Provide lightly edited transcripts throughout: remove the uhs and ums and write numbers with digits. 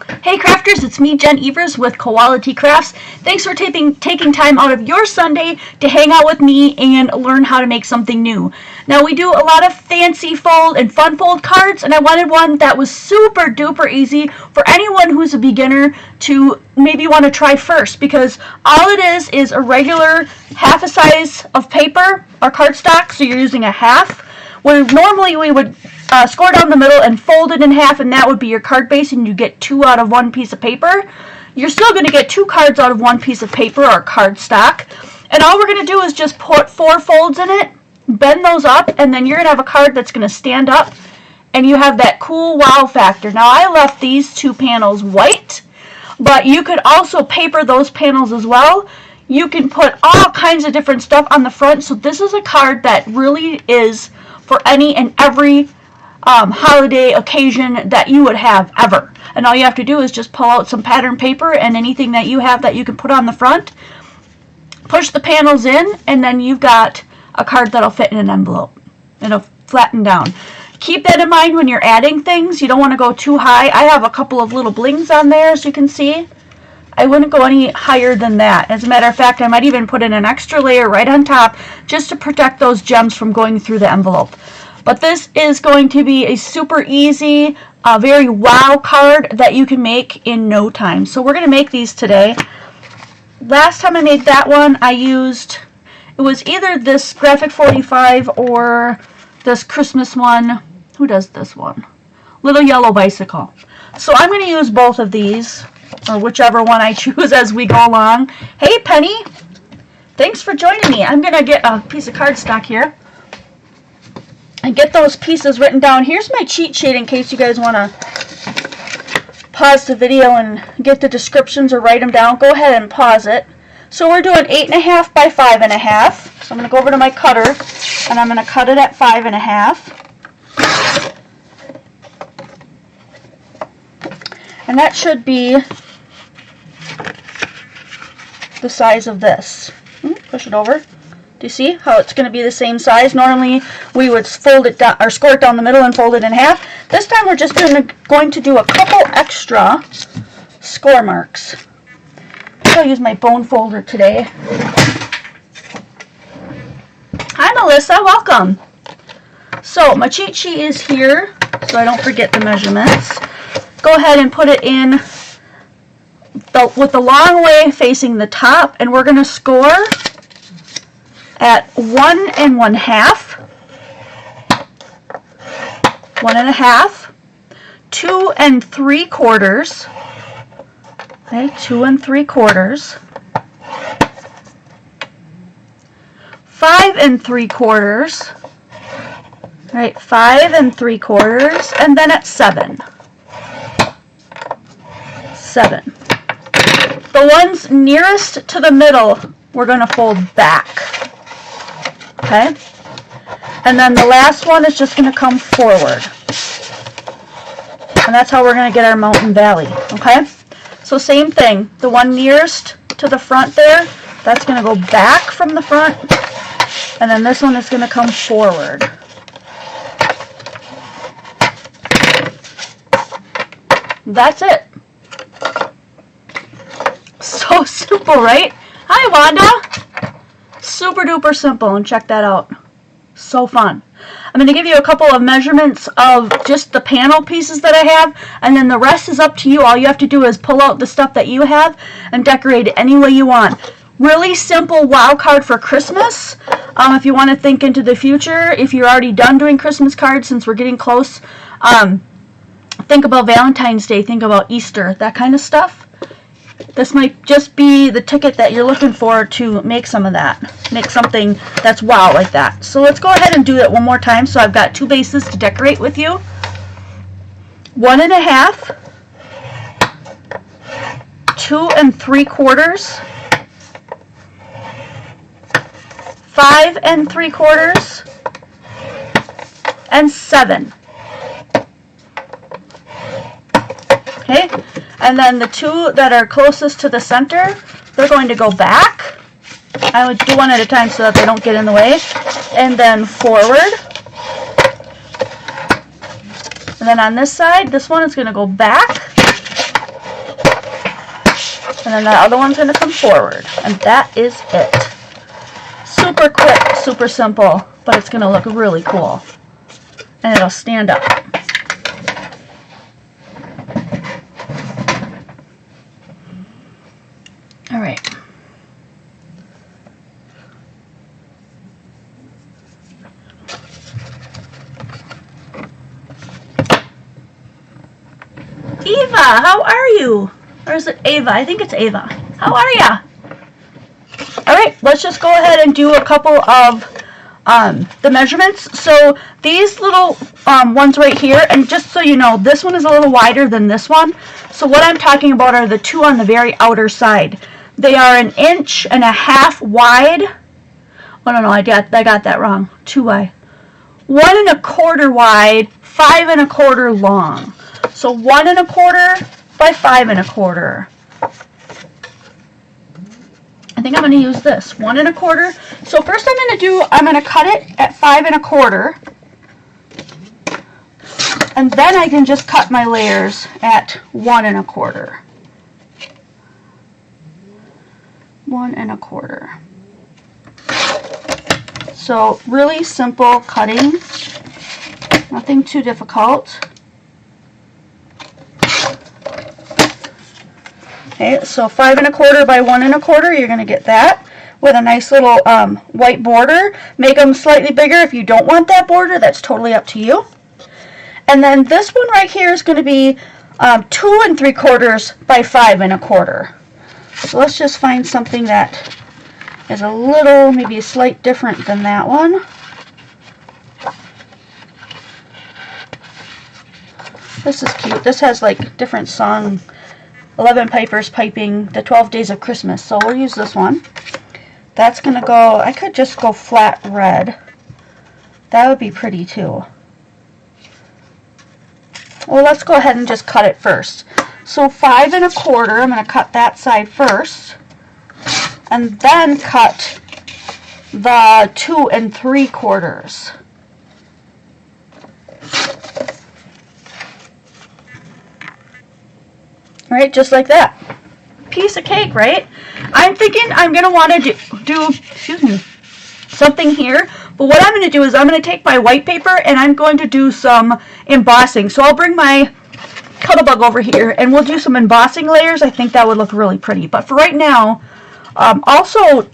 Hey crafters, it's me, Jen Evers with Quality Crafts. Thanks for taking time out of your Sunday to hang out with me and learn how to make something new. Now we do a lot of fancy fold and fun fold cards, and I wanted one that was super duper easy for anyone who's a beginner to maybe want to try first, because all it is a regular half a size of paper or cardstock, so you're using a half, where normally we would score down the middle and fold it in half, and that would be your card base, and you get 2 out of 1 piece of paper. You're still going to get 2 cards out of 1 piece of paper or cardstock, and all we're going to do is just put 4 folds in it, bend those up, and then you're going to have a card that's going to stand up, and you have that cool wow factor. Now I left these 2 panels white, but you could also paper those panels as well. You can put all kinds of different stuff on the front, so this is a card that really is for any and every holiday occasion that you would have ever. And all you have to do is just pull out some pattern paper and anything that you have that you can put on the front, push the panels in, and then you've got a card that'll fit in an envelope. It'll flatten down. Keep that in mind when you're adding things. You don't want to go too high. I have a couple of little blings on there, as you can see. I wouldn't go any higher than that. As a matter of fact, I might even put in an extra layer right on top just to protect those gems from going through the envelope. But this is going to be a super easy, very wow card that you can make in no time. So we're going to make these today. Last time I made that one, I used, it was either this Graphic 45 or this Christmas one. Who does this one? Little Yellow Bicycle. So I'm going to use both of these, or whichever one I choose as we go along. Hey Penny, thanks for joining me. I'm going to get a piece of cardstock here and get those pieces written down. Here's my cheat sheet in case you guys want to pause the video and get the descriptions or write them down. Go ahead and pause it. So we're doing 8.5 by 5.5. So I'm going to go over to my cutter and I'm going to cut it at 5.5. And that should be the size of this. Push it over. Do you see how it's going to be the same size? Normally we would fold it down or score it down the middle and fold it in half. This time we're just going to do a couple extra score marks. I'll use my bone folder today. Hi Melissa, welcome. So my cheat sheet is here so I don't forget the measurements. Go ahead and put it in with the long way facing the top, and we're going to score at 1 1/2, 1 1/2, 2 3/4, okay, 2 3/4, 5 3/4, right, 5 3/4, and then at 7. 7. The ones nearest to the middle, we're going to fold back. Okay? And then the last one is just going to come forward. And that's how we're going to get our mountain valley. Okay? So same thing. The one nearest to the front there, that's going to go back from the front. And then this one is going to come forward. That's it. So simple, right? Hi, Wanda. Super duper simple, and check that out. So fun. I'm going to give you a couple of measurements of just the panel pieces that I have, and then the rest is up to you. All you have to do is pull out the stuff that you have and decorate it any way you want. Really simple wow card for Christmas. If you want to think into the future, if you're already done doing Christmas cards, since we're getting close, think about Valentine's Day, think about Easter, that kind of stuff. This might just be the ticket that you're looking for to make some of that. Make something that's wow like that. So let's go ahead and do that one more time. So I've got 2 bases to decorate with you. 1 1/2, 2 3/4, 5 3/4, and 7. Okay, and then the 2 that are closest to the center, they're going to go back. I would do one at a time so that they don't get in the way. And then forward. And then on this side, this one is going to go back. And then the other one's going to come forward. And that is it. Super quick, super simple, but it's going to look really cool. And it'll stand up. All right. Eva, how are you? Or is it Ava? I think it's Ava. How are ya? All right, let's just go ahead and do a couple of the measurements. So these little ones right here, and just so you know, this one is a little wider than this one. So what I'm talking about are the two on the very outer side. They are 1.5 inches wide. Oh, no, I got that wrong. Too wide. 1 1/4 wide, 5 1/4 long. So 1 1/4 by 5 1/4. I think I'm going to use this 1 1/4. So first I'm going to cut it at 5 1/4, and then I can just cut my layers at 1 1/4. 1 1/4. So really simple cutting, nothing too difficult. Okay, so 5 1/4 by 1 1/4, you're going to get that with a nice little white border. Make them slightly bigger if you don't want that border. That's totally up to you. And then this one right here is going to be 2 3/4 by 5 1/4. So let's just find something that is a little, maybe a slight different than that one. This is cute. This has like different song, 11 Pipers piping the 12 days of Christmas. So we'll use this one. That's going to go, I could just go flat red. That would be pretty too. Well, let's go ahead and just cut it first. So 5 1/4, I'm going to cut that side first. And then cut the 2 3/4. Right, just like that. Piece of cake, right? I'm thinking I'm going to want to do excuse me, something here. But what I'm going to do is I'm going to take my white paper and I'm going to do some embossing. So I'll bring my Cuttlebug over here and we'll do some embossing layers. I think that would look really pretty. But for right now, also,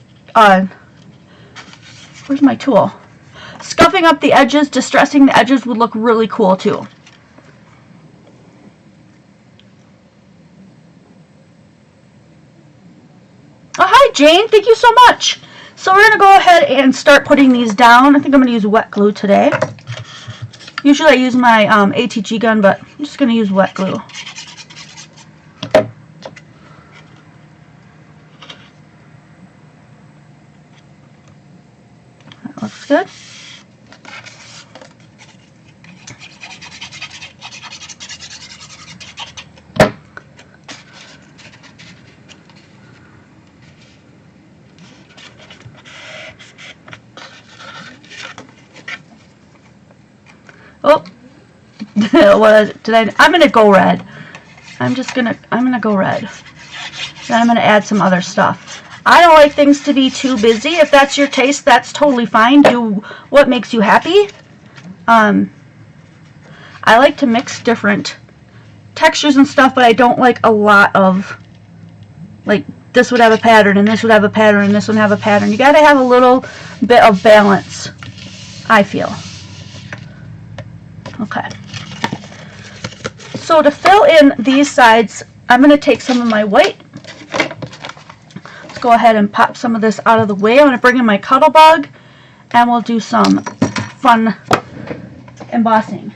where's my tool? Scuffing up the edges, distressing the edges would look really cool too. Oh, hi Jane, thank you so much. So we're going to go ahead and start putting these down. I think I'm going to use wet glue today. Usually I use my ATG gun, but I'm just going to use wet glue. That looks good. Oh, what did I? I'm gonna go red. I'm gonna go red. Then I'm gonna add some other stuff. I don't like things to be too busy. If that's your taste, that's totally fine. Do what makes you happy. I like to mix different textures and stuff, but I don't like a lot of, like, this would have a pattern, and this would have a pattern, and this would have a pattern. You gotta have a little bit of balance, I feel. Okay. So to fill in these sides, I'm going to take some of my white. Let's go ahead and pop some of this out of the way. I'm going to bring in my Cuttlebug and we'll do some fun embossing.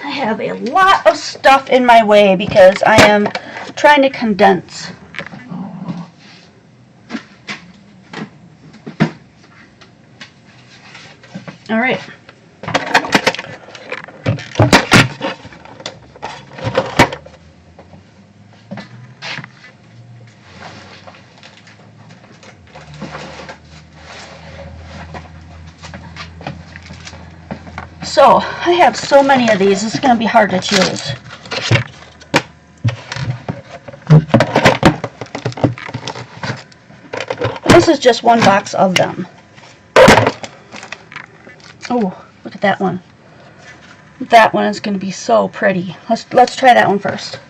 I have a lot of stuff in my way because I am trying to condense. All right. So, I have so many of these, it's going to be hard to choose. This is just one box of them. Oh, look at that one. That one is going to be so pretty. Let's try that one first.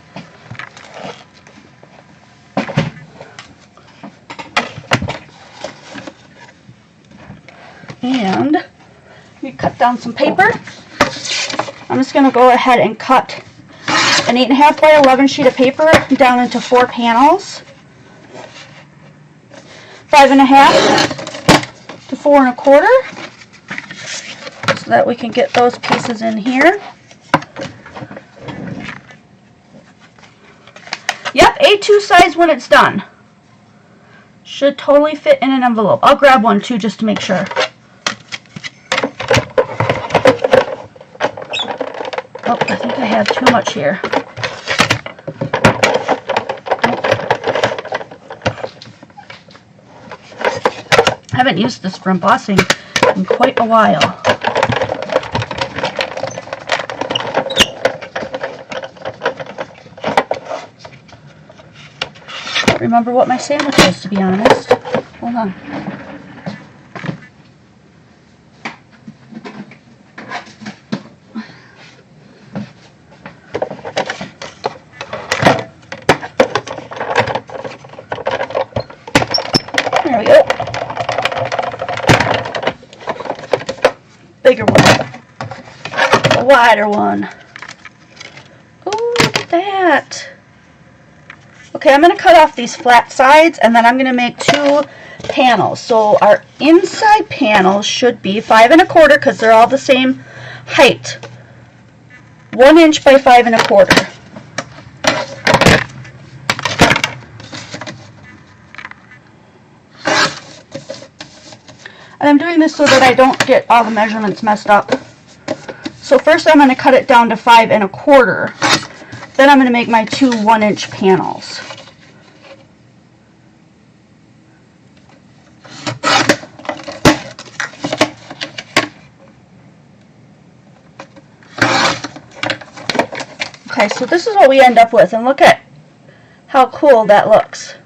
And we cut down some paper. I'm just going to go ahead and cut an 8.5 by 11 sheet of paper down into 4 panels. 5.5 to 4 1/4. So that we can get those pieces in here. Yep, A2 size when it's done. Should totally fit in an envelope. I'll grab one too just to make sure. Oh, I think I have too much here. I haven't used this for embossing in quite a while. I don't remember what my sandwich is, to be honest. Hold on. There we go. Bigger one. A wider one. Oh, look at that. Okay, I'm going to cut off these flat sides and then I'm going to make 2 panels. So our inside panels should be 5 1/4 because they're all the same height. 1 inch by 5 1/4. And I'm doing this so that I don't get all the measurements messed up. So first I'm going to cut it down to 5 1/4. Then I'm going to make my 2 1-inch panels. Okay, so this is what we end up with, and look at how cool that looks.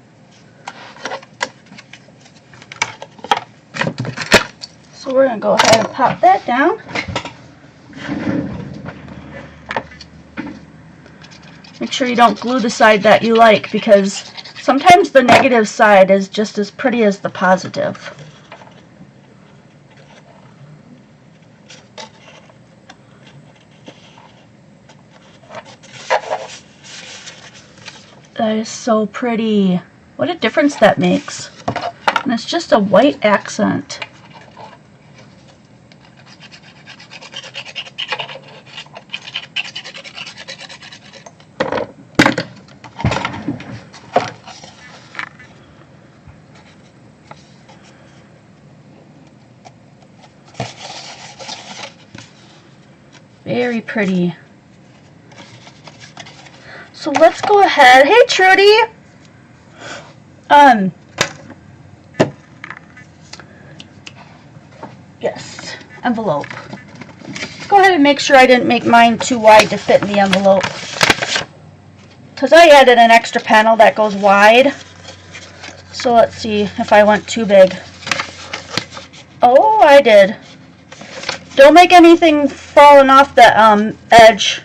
So we're going to go ahead and pop that down. Make sure you don't glue the side that you like, because sometimes the negative side is just as pretty as the positive. That is so pretty. What a difference that makes. And it's just a white accent. Very pretty. So let's go ahead. Hey Trudy! Yes, envelope. Let's go ahead and make sure I didn't make mine too wide to fit in the envelope. Because I added an extra panel that goes wide. So let's see if I went too big. Oh, I did. Don't make anything falling off the edge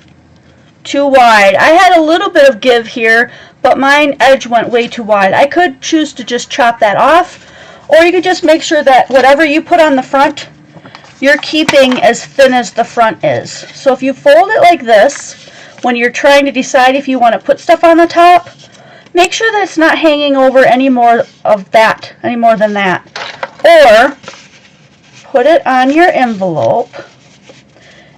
too wide. I had a little bit of give here, but mine edge went way too wide. I could choose to just chop that off, or you could just make sure that whatever you put on the front, you're keeping as thin as the front is. So if you fold it like this, when you're trying to decide if you want to put stuff on the top, make sure that it's not hanging over any more than that. Or put it on your envelope,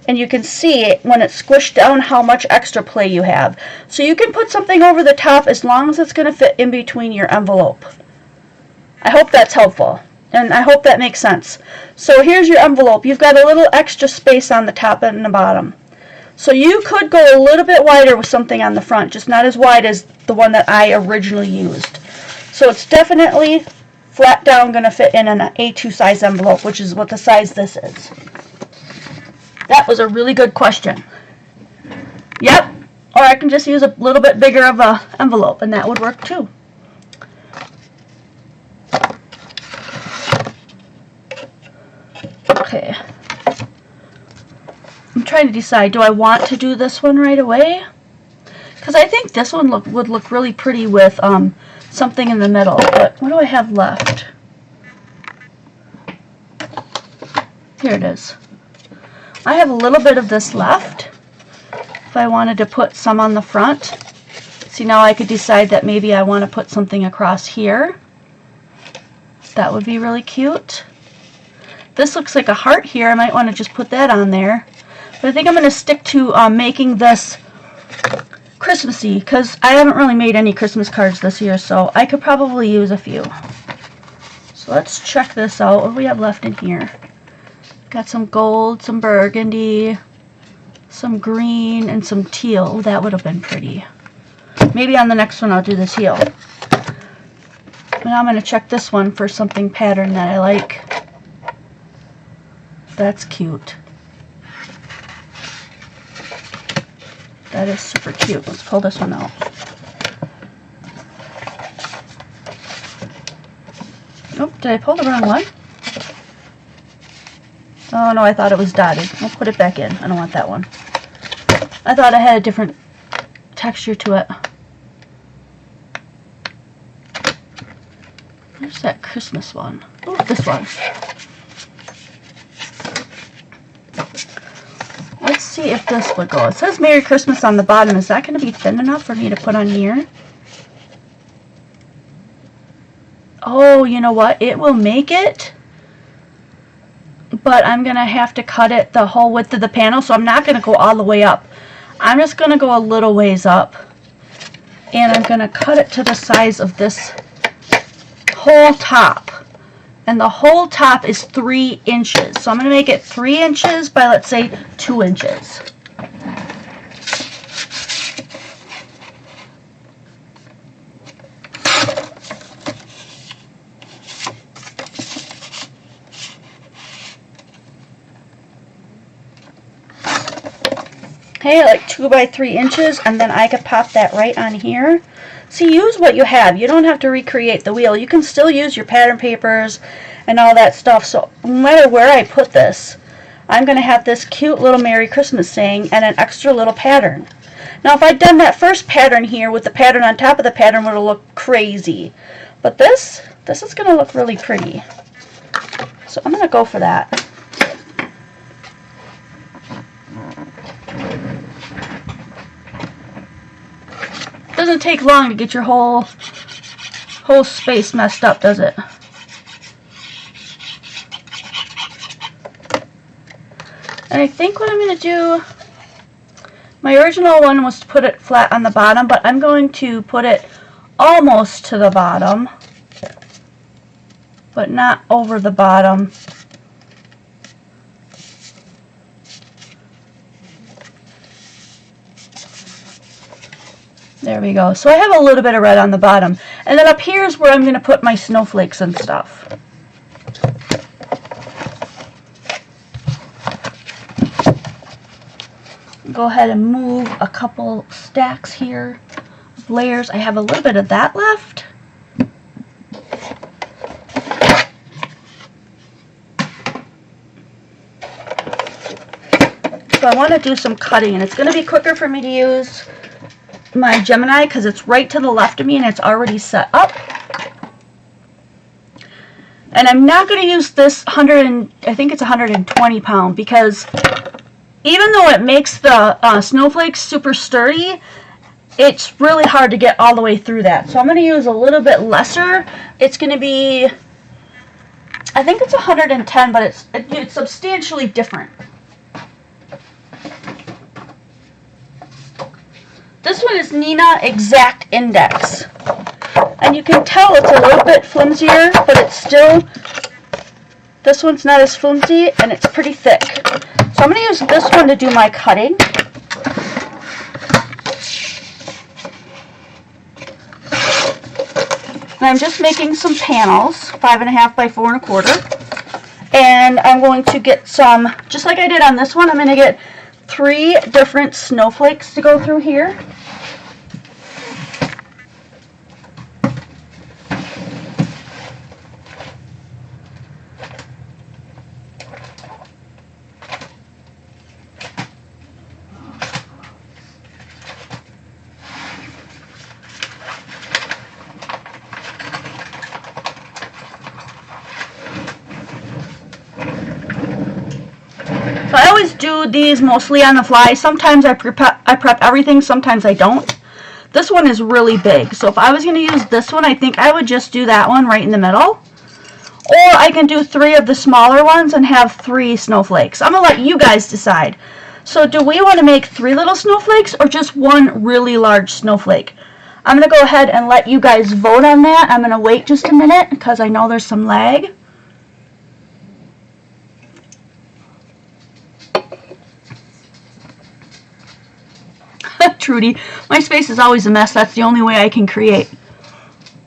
and you can see when it's squished down how much extra play you have. So you can put something over the top as long as it's going to fit in between your envelope. I hope that's helpful, and I hope that makes sense. So here's your envelope. You've got a little extra space on the top and the bottom. So you could go a little bit wider with something on the front, just not as wide as the one that I originally used. So it's definitely flat down going to fit in an A2 size envelope, which is what the size this is. That was a really good question. Yep. Or I can just use a little bit bigger of a envelope, and that would work too. Okay. I'm trying to decide, do I want to do this one right away? Because I think this one would look really pretty with something in the middle. But what do I have left? Here it is. I have a little bit of this left. If I wanted to put some on the front. See, now I could decide that maybe I want to put something across here. That would be really cute. This looks like a heart here. I might want to just put that on there. But I think I'm going to stick to making this Christmassy, because I haven't really made any Christmas cards this year, so I could probably use a few. So let's check this out. What do we have left in here? Got some gold, some burgundy, some green, and some teal. Oh, that would have been pretty. Maybe on the next one I'll do the teal. Now I'm going to check this one for something pattern that I like. That's cute. That is super cute. Let's pull this one out. Oh, did I pull the wrong one? Oh no, I thought it was dotted. I'll put it back in. I don't want that one. I thought I had a different texture to it. Where's that Christmas one? Oh, this one. Let's see if this would go. It says Merry Christmas on the bottom. Is that going to be thin enough for me to put on here? Oh, you know what? It will make it. But I'm going to have to cut it the whole width of the panel. So I'm not going to go all the way up. I'm just going to go a little ways up. And I'm going to cut it to the size of this whole top. And the whole top is 3 inches. So I'm going to make it 3 inches by, let's say, 2 inches. Okay, like 2 by 3 inches, and then I could pop that right on here. See, use what you have. You don't have to recreate the wheel. You can still use your pattern papers and all that stuff. So no matter where I put this, I'm going to have this cute little Merry Christmas saying and an extra little pattern. Now, if I'd done that first pattern here with the pattern on top of the pattern, would have looked crazy. But this is going to look really pretty. So I'm going to go for that. Doesn't take long to get your whole space messed up, does it? And I think what I'm going to do, my original one was to put it flat on the bottom, but I'm going to put it almost to the bottom, but not over the bottom. There we go. So I have a little bit of red on the bottom. And then up here is where I'm going to put my snowflakes and stuff. Go ahead and move a couple stacks here of layers. I have a little bit of that left. So I want to do some cutting, and it's going to be quicker for me to use my Gemini because it's right to the left of me and it's already set up. And I'm not going to use this I think it's 120 pound, because even though it makes the snowflakes super sturdy, it's really hard to get all the way through that. So I'm going to use a little bit lesser. It's going to be, I think it's 110, but it's substantially different. This one is Nina Exact Index. And you can tell it's a little bit flimsier, but it's still, this one's not as flimsy, and it's pretty thick. So I'm going to use this one to do my cutting. And I'm just making some panels, 5.5 by 4 1/4. And I'm going to get some, just like I did on this one, I'm going to get 3 different snowflakes to go through here. So I always do these mostly on the fly. Sometimes I prep everything, sometimes I don't. This one is really big, so if I was going to use this one, I think I would just do that one right in the middle. Or I can do 3 of the smaller ones and have 3 snowflakes. I'm going to let you guys decide. So do we want to make 3 little snowflakes or just 1 really large snowflake? I'm going to go ahead and let you guys vote on that. I'm going to wait just a minute because I know there's some lag. Trudy, my space is always a mess. That's the only way I can create.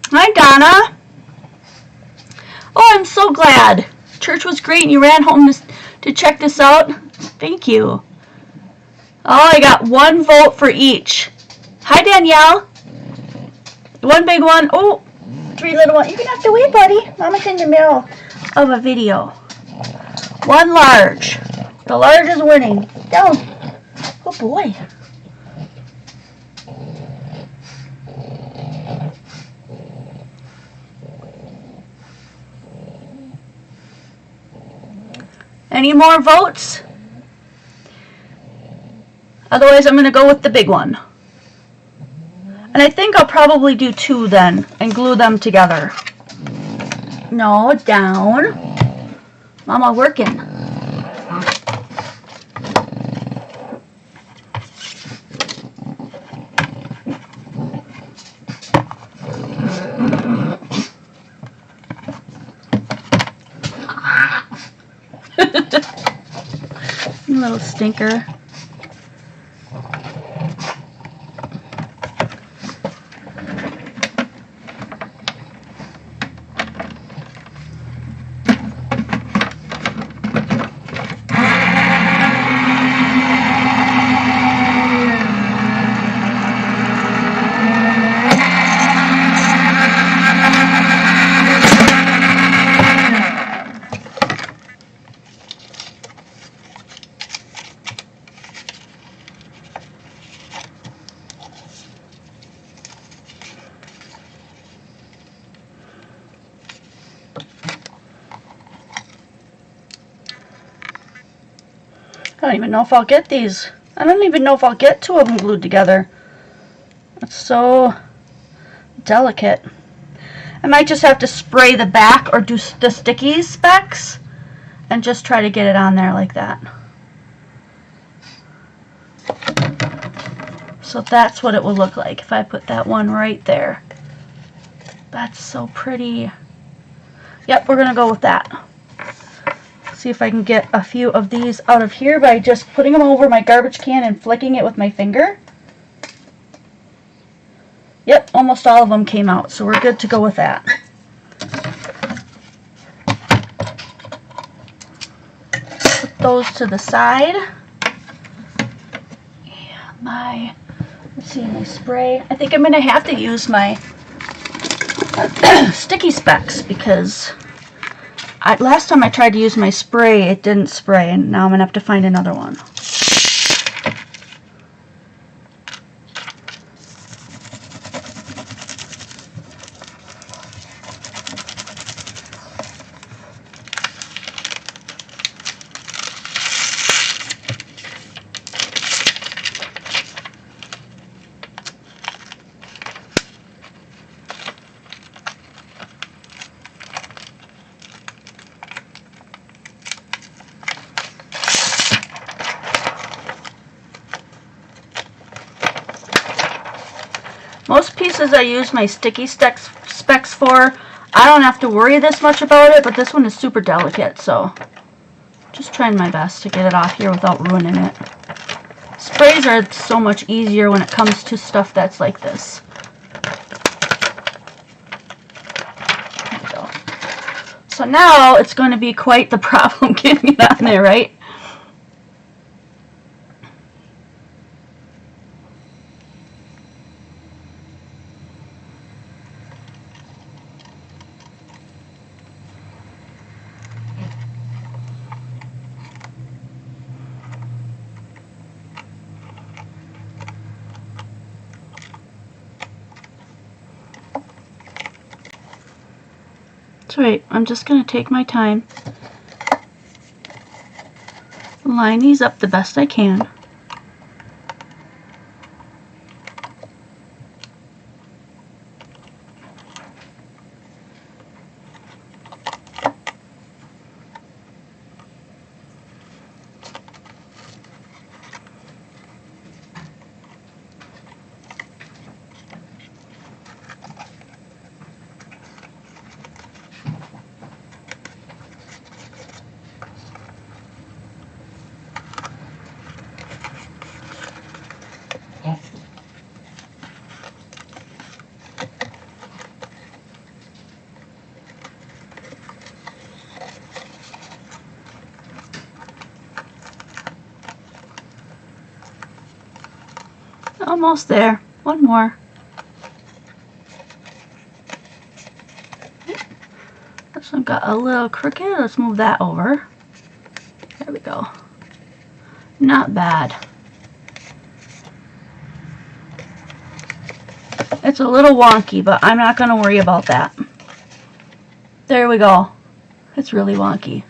Hi, Donna. Oh, I'm so glad. Church was great and you ran home to check this out. Thank you. Oh, I got 1 vote for each. Hi, Danielle. 1 big one. Oh, 3 little ones. You're going to have to wait, buddy. Mama's in the middle of a video. 1 large. The large is winning. Down. Oh, boy. Any more votes? Otherwise, I'm going to go with the big one. And I think I'll probably do 2 then and glue them together. No, down. Mama working. You little stinker. I don't even know if I'll get these. I don't even know if I'll get 2 of them glued together. It's so delicate. I might just have to spray the back or do the sticky specs and just try to get it on there like that. So that's what it will look like if I put that one right there. That's so pretty. Yep, we're going to go with that. See if I can get a few of these out of here by just putting them over my garbage can and flicking it with my finger. Yep, almost all of them came out, so we're good to go with that. Put those to the side. Yeah, let's see, my spray. I think I'm going to have to use my sticky specs because last time I tried to use my spray, it didn't spray, and now I'm going to have to find another one. Most pieces I use my sticky specs for. I don't have to worry this much about it, but this one is super delicate, so just trying my best to get it off here without ruining it. Sprays are so much easier when it comes to stuff that's like this. There we go. So now it's going to be quite the problem getting it on there, right? That's right, I'm just going to take my time, line these up the best I can. Almost there. One more. This one got a little crooked. Let's move that over. There we go. Not bad. It's a little wonky, but I'm not going to worry about that. There we go. It's really wonky.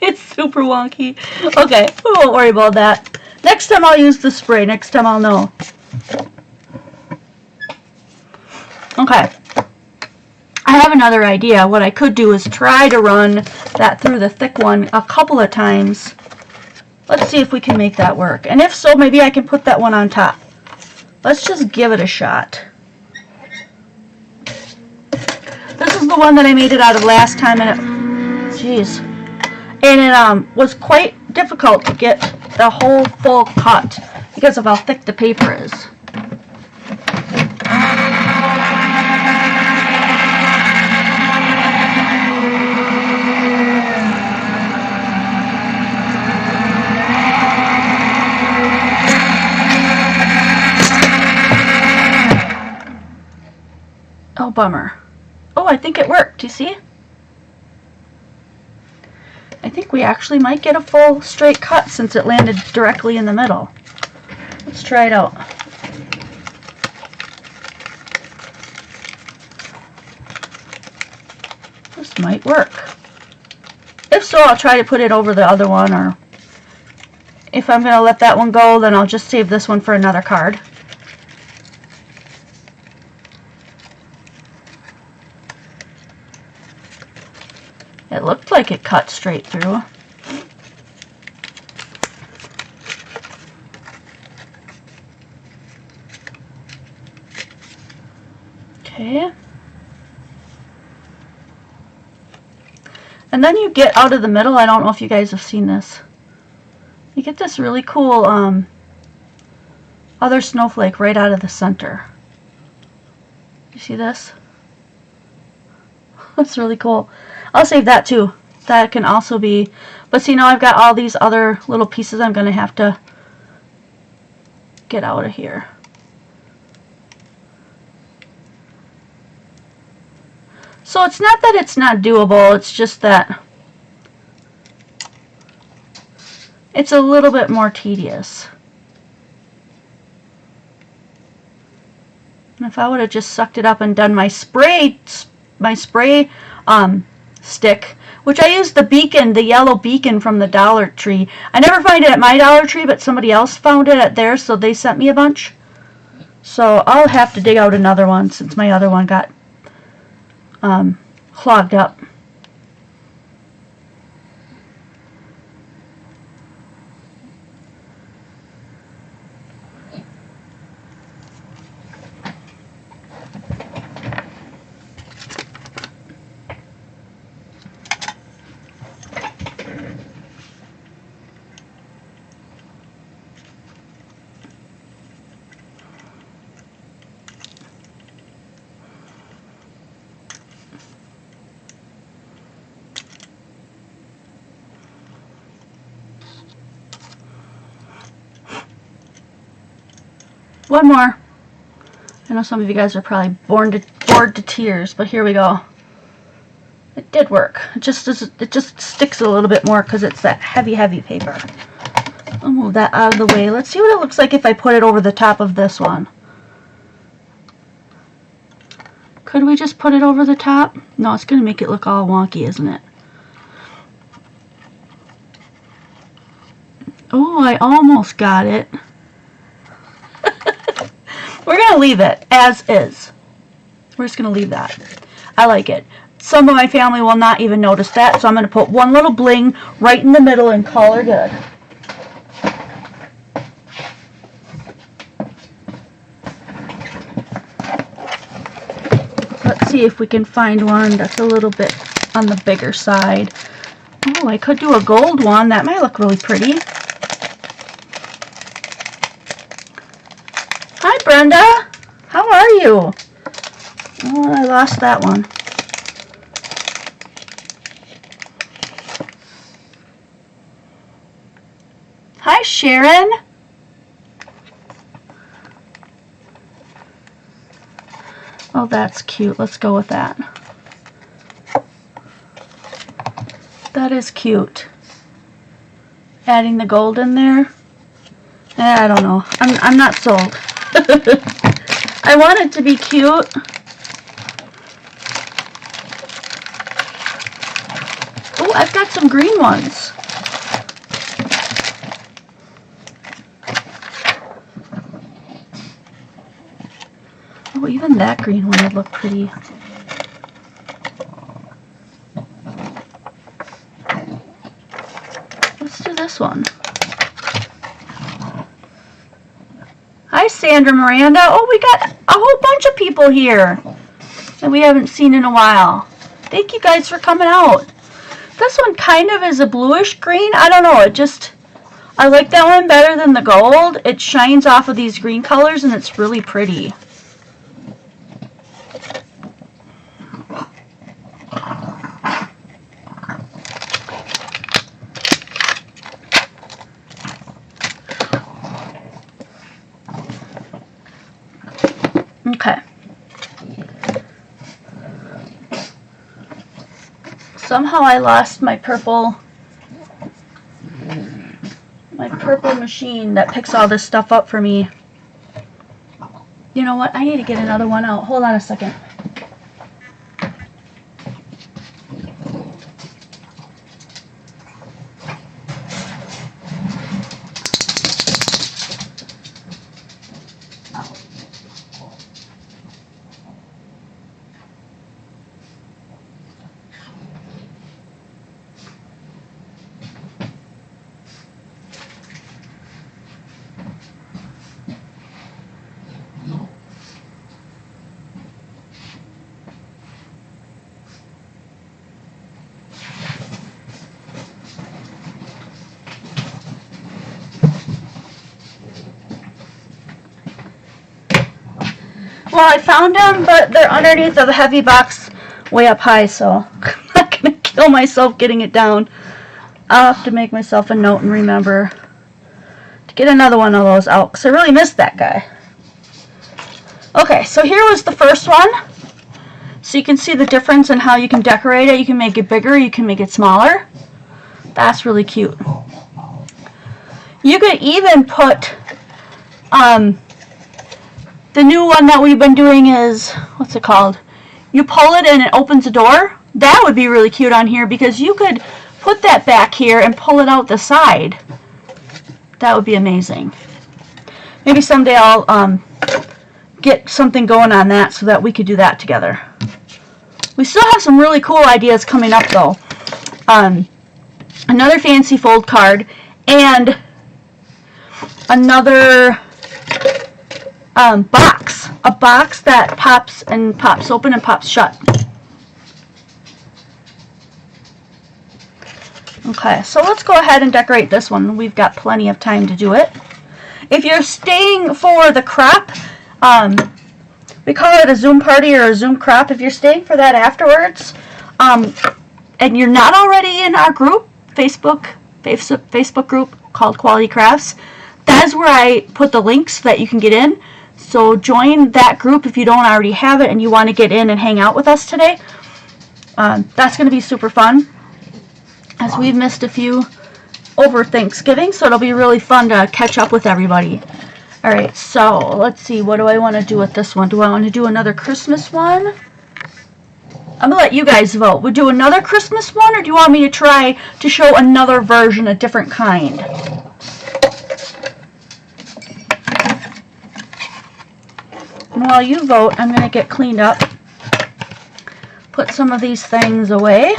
It's super wonky. Okay, we won't worry about that. Next time I'll use the spray. Next time I'll know. Okay. I have another idea. What I could do is try to run that through the thick one a couple of times. Let's see if we can make that work. And if so, maybe I can put that one on top. Let's just give it a shot. This is the one that I made it out of last time, and it, geez. And it was quite difficult to get the whole full cut because of how thick the paper is. Oh, bummer. Oh, I think it worked. You see? I think we actually might get a full straight cut since it landed directly in the middle. Let's try it out. This might work. If so, I'll try to put it over the other one, or if I'm going to let that one go, then I'll just save this one for another card. It looked like it cut straight through. Okay. And then you get out of the middle. I don't know if you guys have seen this. You get this really cool other snowflake right out of the center. You see this? That's really cool. I'll save that too. That can also be, but see, now I've got all these other little pieces I'm going to have to get out of here. So it's not that it's not doable, it's just that it's a little bit more tedious. And if I would have just sucked it up and done my spray stick, which I used the beacon, the yellow beacon from the Dollar Tree. I never find it at my Dollar Tree, but somebody else found it at theirs, so they sent me a bunch. So I'll have to dig out another one since my other one got clogged up. One more. I know some of you guys are probably bored to tears, but here we go. It did work. It just sticks a little bit more because it's that heavy paper. I'll move that out of the way. Let's see what it looks like if I put it over the top of this one. Could we just put it over the top? No, it's going to make it look all wonky, isn't it? Oh, I almost got it. We're going to leave it as is. We're just going to leave that. I like it. Some of my family will not even notice that, so I'm going to put one little bling right in the middle and call her good. Let's see if we can find one that's a little bit on the bigger side. Oh, I could do a gold one. That might look really pretty. Hi, Brenda. How are you? Oh, I lost that one. Hi, Sharon. Oh, that's cute. Let's go with that. That is cute. Adding the gold in there. I don't know. I'm not sold. I want it to be cute. Oh, I've got some green ones. Oh, even that green one would look pretty. Let's do this one. Hi, Sandra Miranda. Oh, we got a whole bunch of people here that we haven't seen in a while. Thank you guys for coming out. This one kind of is a bluish green. I don't know. I like that one better than the gold. It shines off of these green colors and it's really pretty. Okay. Somehow I lost my purple machine that picks all this stuff up for me. You know what? I need to get another one out. Hold on a second. Well, I found them, but they're underneath of the heavy box way up high, so I'm not going to kill myself getting it down. I'll have to make myself a note and remember to get another one of those out, because I really missed that guy. Okay, so here was the first one. So you can see the difference in how you can decorate it. You can make it bigger, you can make it smaller. That's really cute. You could even put, the new one that we've been doing is, what's it called? You pull it and it opens a door. That would be really cute on here because you could put that back here and pull it out the side. That would be amazing. Maybe someday I'll get something going on that so that we could do that together. We still have some really cool ideas coming up though. Another fancy fold card and another box. A box that pops open and pops shut. Okay, so let's go ahead and decorate this one. We've got plenty of time to do it. If you're staying for the crop, we call it a Zoom party or a Zoom crop. If you're staying for that afterwards, and you're not already in our group, Facebook group called Quality Crafts, that is where I put the links so that you can get in. So join that group if you don't already have it and you want to get in and hang out with us today. That's going to be super fun, as we've missed a few over Thanksgiving, so it'll be really fun to catch up with everybody. Alright, so let's see, what do I want to do with this one? Do I want to do another Christmas one? I'm going to let you guys vote. Would do another Christmas one, or do you want me to try to show another version, a different kind? And while you vote, I'm going to get cleaned up. Put some of these things away.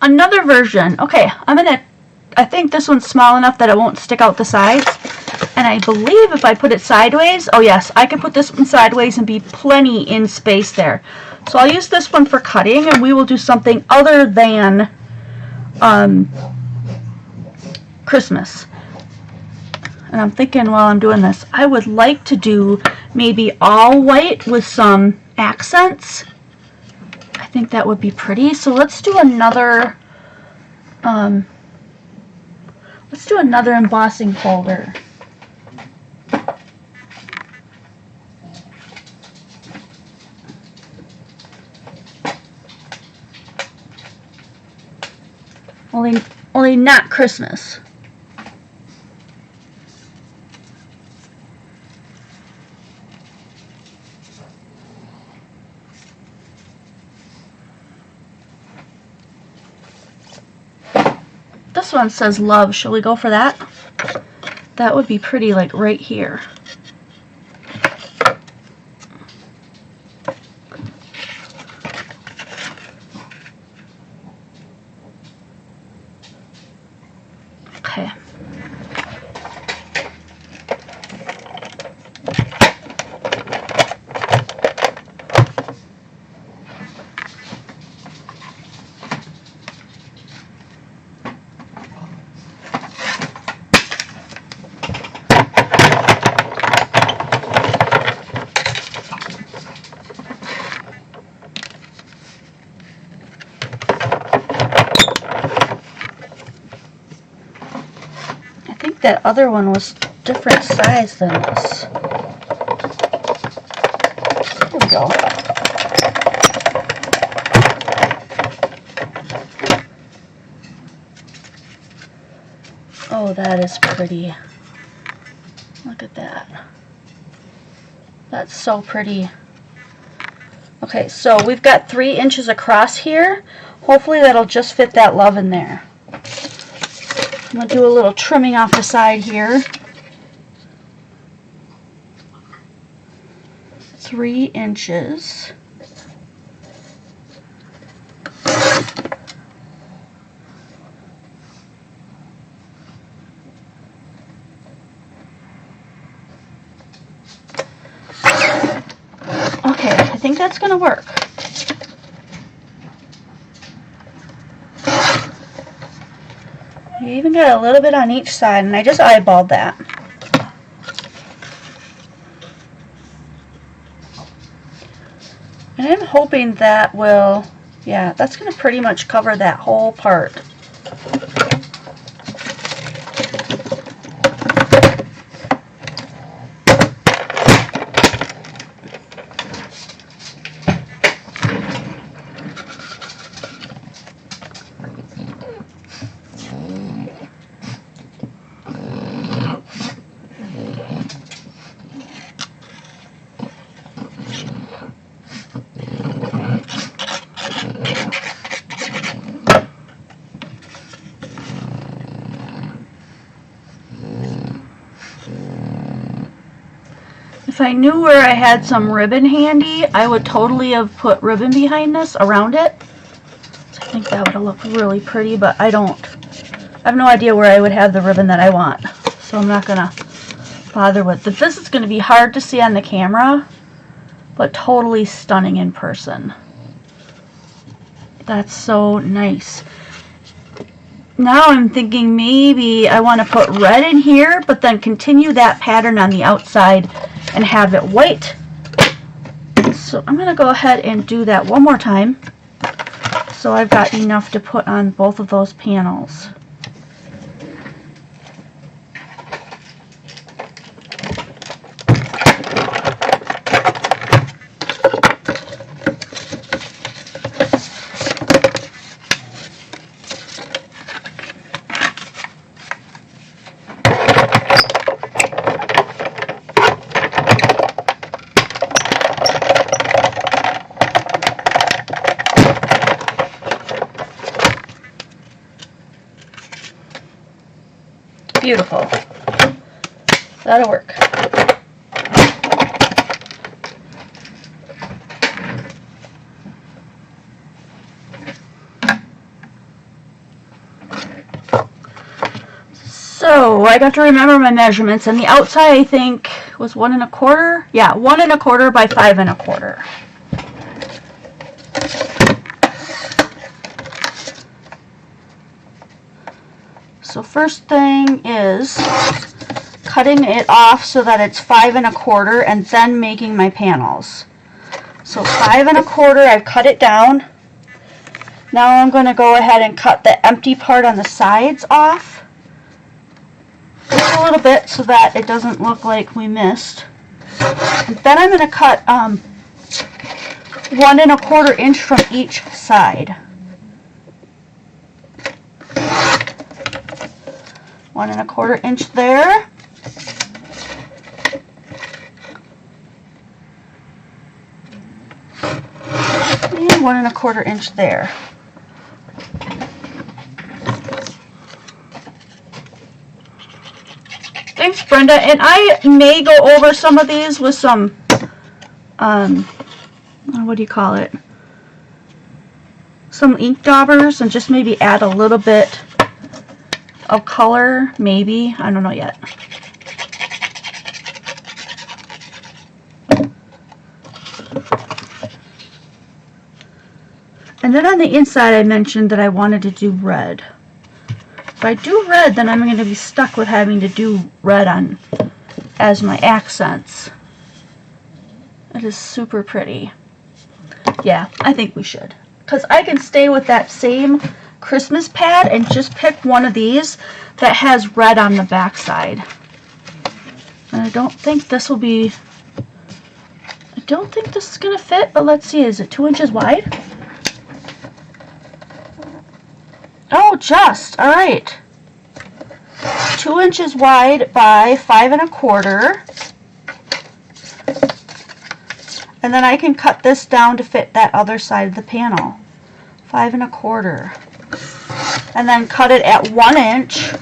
Another version. Okay, I think this one's small enough that it won't stick out the sides. And I believe if I put it sideways, oh yes, I can put this one sideways and be plenty in space there. So I'll use this one for cutting, and we will do something other than Christmas. And I'm thinking while I'm doing this, I would like to do maybe all white with some accents. I think that would be pretty. So let's do another embossing folder. Only not Christmas. This one says love. Shall we go for that? That would be pretty, like right here. Okay. That other one was different size than this. There we go. Oh, that is pretty. Look at that. That's so pretty. Okay, so we've got 3 inches across here. Hopefully that'll just fit that love in there. I'm going to do a little trimming off the side here. 3 inches. Okay, I think that's going to work. You even got a little bit on each side, and I just eyeballed that. And I'm hoping that will, yeah, that's going to pretty much cover that whole part. If I knew where I had some ribbon handy, I would totally have put ribbon behind this, around it. So I think that would have looked really pretty, but I don't. I have no idea where I would have the ribbon that I want. So I'm not gonna bother with. This is going to be hard to see on the camera, but totally stunning in person. That's so nice. Now I'm thinking maybe I want to put red in here, but then continue that pattern on the outside and have it white. So I'm going to go ahead and do that one more time. So I've got enough to put on both of those panels. Beautiful. That'll work. So I got to remember my measurements, and the outside I think was 1 1/4. Yeah, 1 1/4 by 5 1/4. So first thing is cutting it off so that it's 5 1/4 and then making my panels. So 5 1/4, I've cut it down. Now I'm going to go ahead and cut the empty part on the sides off. Just a little bit so that it doesn't look like we missed. And then I'm going to cut 1 1/4 inch from each side. 1 1/4 inch there. And 1 1/4 inch there. Thanks, Brenda. And I may go over some of these with some, what do you call it? Some ink daubers, and just maybe add a little bit of color, maybe. I don't know yet. And then on the inside I mentioned that I wanted to do red. If I do red, then I'm going to be stuck with having to do red on as my accents. It is super pretty. Yeah, I think we should. Because I can stay with that same Christmas pad and just pick one of these that has red on the back side. And I don't think this will be, I don't think this is going to fit, but let's see, is it 2 inches wide? Oh, just, alright. 2 inches wide by 5 1/4. And then I can cut this down to fit that other side of the panel. 5 1/4. And then cut it at 1 inch.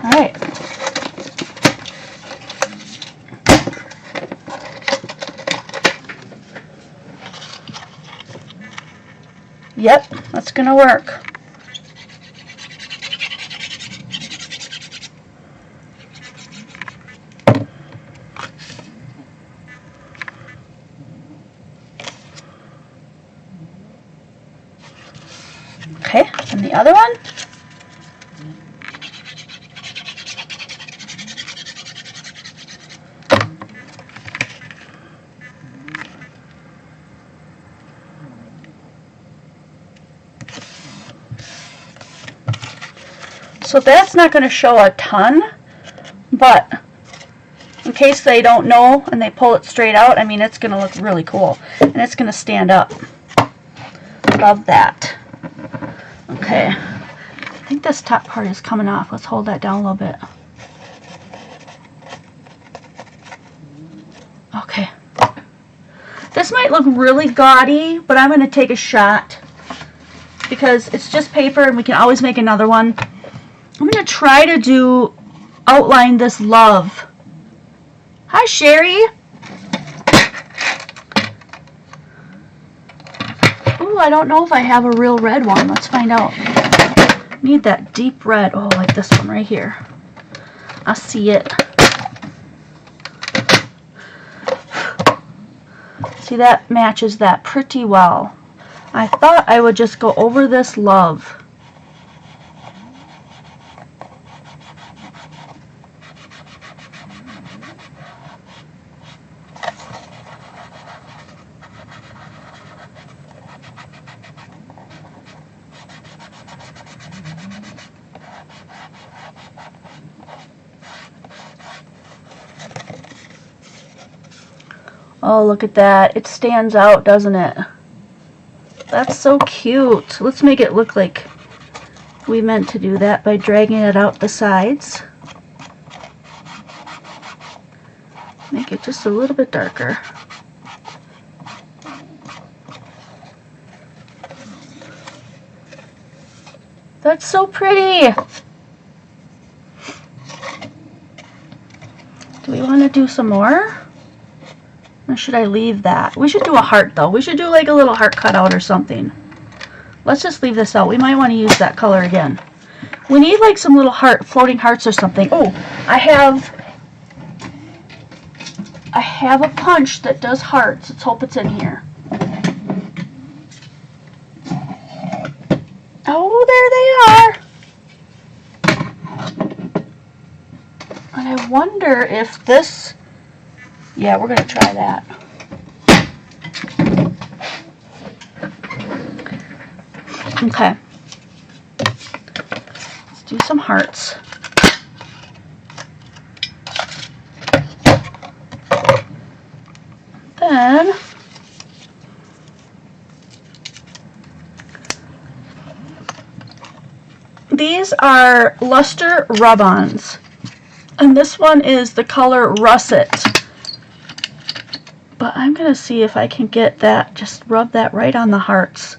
Alright. Yep, that's gonna work. Okay, and the other one. So that's not going to show a ton, but in case they don't know and they pull it straight out, I mean, it's going to look really cool. And it's going to stand up. Love that. Okay. I think this top part is coming off. Let's hold that down a little bit. Okay. This might look really gaudy, but I'm going to take a shot because it's just paper and we can always make another one. I'm going to try to outline this love. Hi, Sherry. Ooh, I don't know if I have a real red one. Let's find out. Need that deep red. Oh, like this one right here. I see it. See, that matches that pretty well. I thought I would just go over this love. Oh, look at that. It stands out, doesn't it? That's so cute. Let's make it look like we meant to do that by dragging it out the sides. Make it just a little bit darker. That's so pretty. Do we want to do some more? Or should I leave that? We should do a heart though. We should do like a little heart cutout or something. Let's just leave this out. We might want to use that color again. We need like some little floating hearts or something. Oh, I have a punch that does hearts. Let's hope it's in here. Oh, there they are. And I wonder if this... Yeah, we're going to try that. Okay. Let's do some hearts. Then these are luster rub-ons. And this one is the color Russet. But I'm going to see if I can get that, just rub that right on the hearts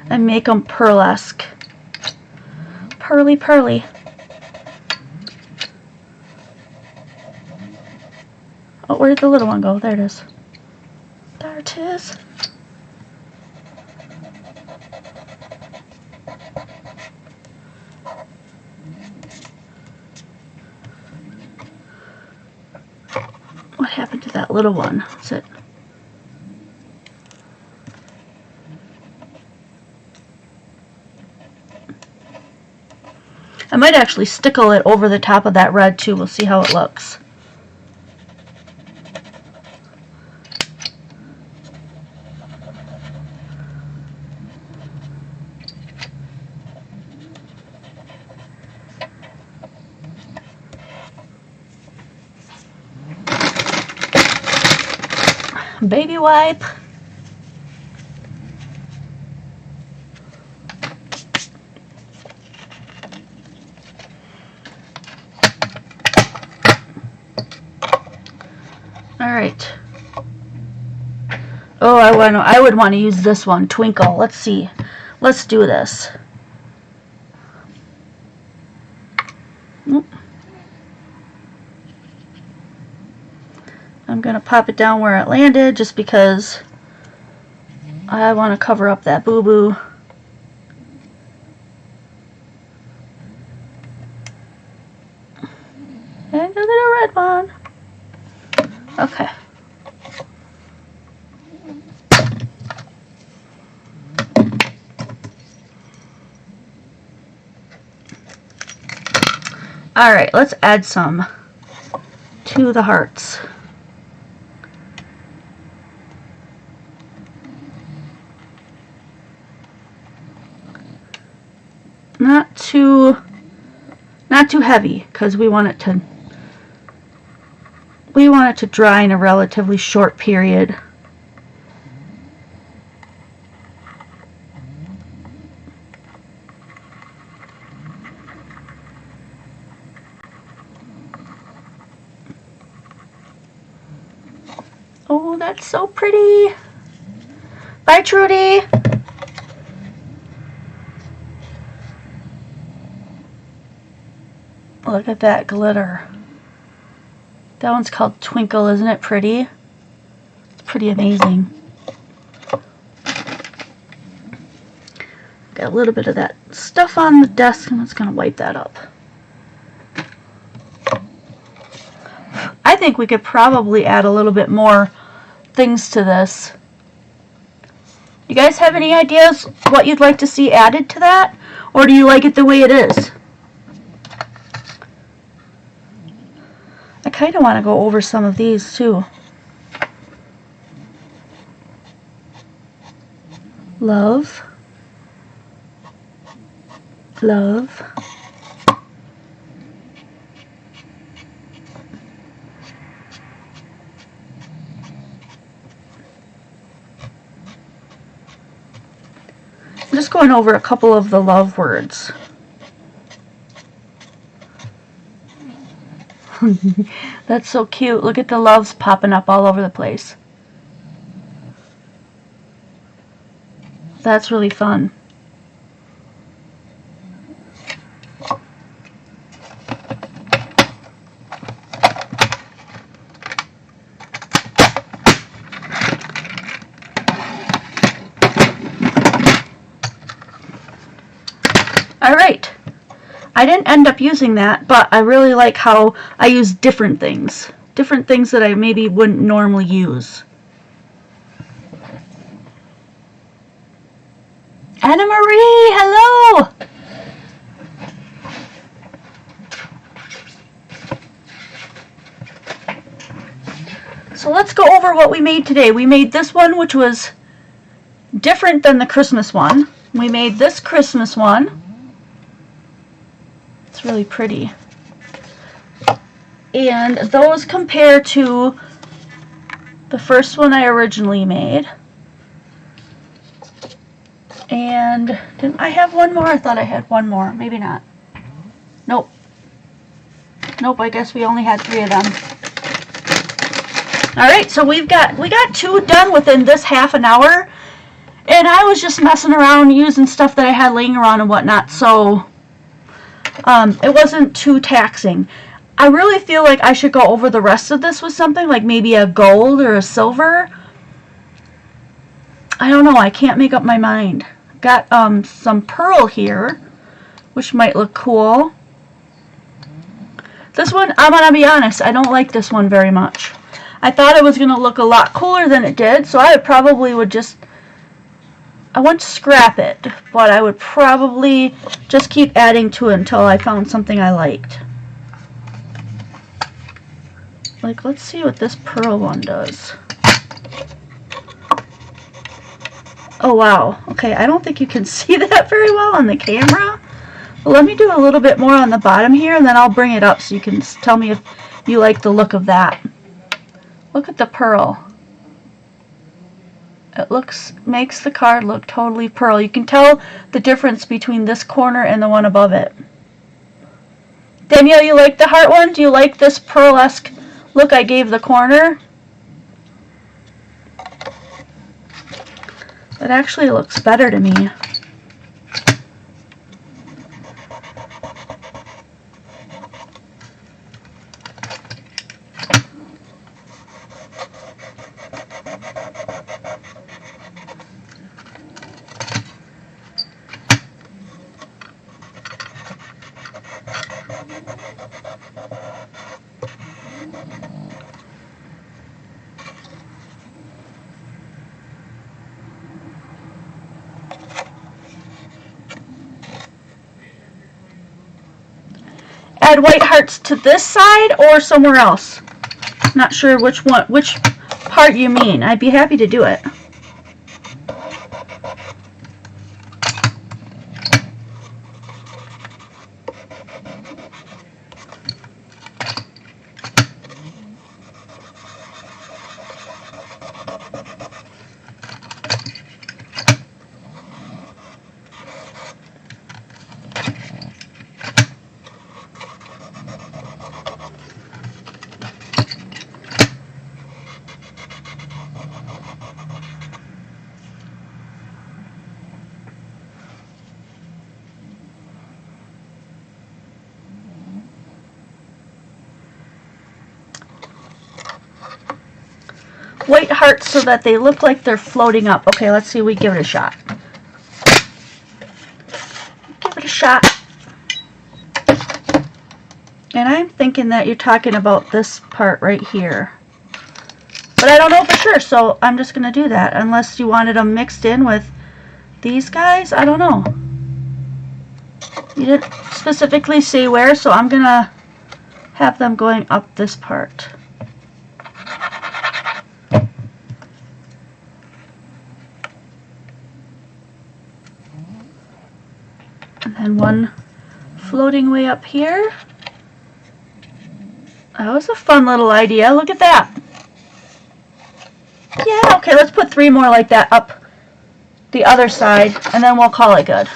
and make them pearlesque. Pearly, pearly. Oh, where did the little one go? There it is. There it is. What happened to that little one? Is it? I might actually stickle it over the top of that red too. We'll see how it looks. Baby wipe. All right. Oh, I would want to use this one, Twinkle. Let's see. Let's do this. I'm going to pop it down where it landed just because I want to cover up that boo-boo. And a little red one. Okay. All right, let's add some to the hearts. Not too heavy, because we want it to dry in a relatively short period. Oh, that's so pretty. Bye, Trudy. Look at that glitter. That one's called Twinkle. Isn't it pretty? It's pretty amazing. a little bit of that stuff on the desk, and it's going to wipe that up. I think we could probably add a little bit more things to this. You guys have any ideas what you'd like to see added to that? Or do you like it the way it is? I kind of want to go over some of these too. Love. Love. I'm just going over a couple of the love words. That's so cute. Look at the loves popping up all over the place. That's really fun. Alright, I didn't end up using that, but I really like how I use different things that I maybe wouldn't normally use. Anna Marie, hello! So let's go over what we made today. We made this one, which was different than the Christmas one. We made this Christmas one. It's really pretty. And those compare to the first one I originally made. And didn't I have one more? I thought I had one more. Maybe not. Nope. Nope, I guess we only had 3 of them. Alright, so we got 2 done within this half an hour. And I was just messing around using stuff that I had laying around and whatnot, so it wasn't too taxing. I really feel like I should go over the rest of this with something, like maybe a gold or a silver. I don't know, I can't make up my mind. Got some pearl here, which might look cool. This one, I'm going to be honest, I don't like this one very much. I thought it was going to look a lot cooler than it did, so I probably would just, I wouldn't scrap it, but I would probably just keep adding to it until I found something I liked. Like, let's see what this pearl one does. Oh wow, okay, I don't think you can see that very well on the camera. But let me do a little bit more on the bottom here, and then I'll bring it up so you can tell me if you like the look of that. Look at the pearl. It makes the card look totally pearl. You can tell the difference between this corner and the one above it. Danielle, you like the heart one? Do you like this pearl-esque look I gave the corner? It actually looks better to me. Add white hearts to this side or somewhere else. Not sure which part you mean. I'd be happy to do it. White hearts so that they look like they're floating up. Okay, let's see, we give it a shot. shot. And I'm thinking that you're talking about this part right here. But I don't know for sure, so I'm just going to do that. Unless you wanted them mixed in with these guys, I don't know. You didn't specifically say where, so I'm going to have them going up this part. And then one floating way up here. That was a fun little idea. Look at that. Yeah, okay, let's put 3 more like that up the other side, and then we'll call it good.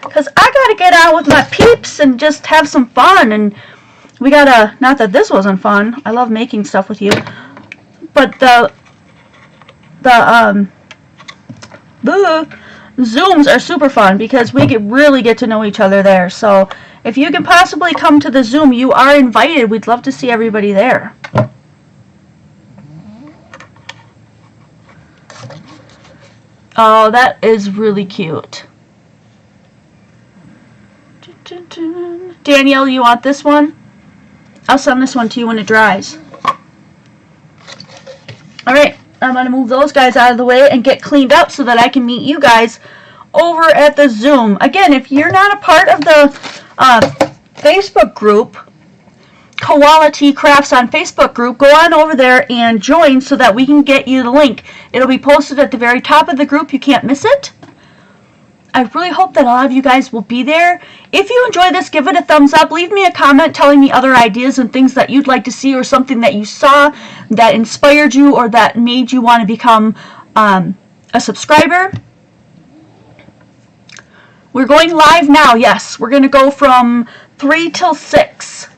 Because I gotta get out with my peeps and just have some fun, and we gotta, not that this wasn't fun, I love making stuff with you, but the Zooms are super fun because we really get to know each other there. So if you can possibly come to the Zoom, you are invited. We'd love to see everybody there. Oh, that is really cute. Danielle, you want this one? I'll send this one to you when it dries. Alright, I'm going to move those guys out of the way and get cleaned up so that I can meet you guys over at the Zoom. Again, if you're not a part of the Facebook group, Quality Crafts on Facebook group, go on over there and join so that we can get you the link. It'll be posted at the very top of the group. You can't miss it. I really hope that a lot of you guys will be there. If you enjoy this, give it a thumbs up. Leave me a comment telling me other ideas and things that you'd like to see, or something that you saw that inspired you or that made you want to become a subscriber. We're going live now, yes. We're going to go from 3 till 6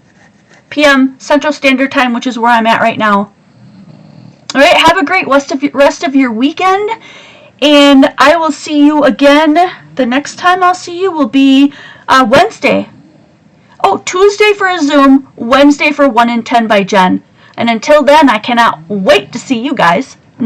p.m. Central Standard Time, which is where I'm at right now. Alright, have a great rest of your weekend. And I will see you again. The next time I'll see you will be Wednesday. Oh, Tuesday for a Zoom, Wednesday for 1 in 10 by Jen. And until then, I cannot wait to see you guys.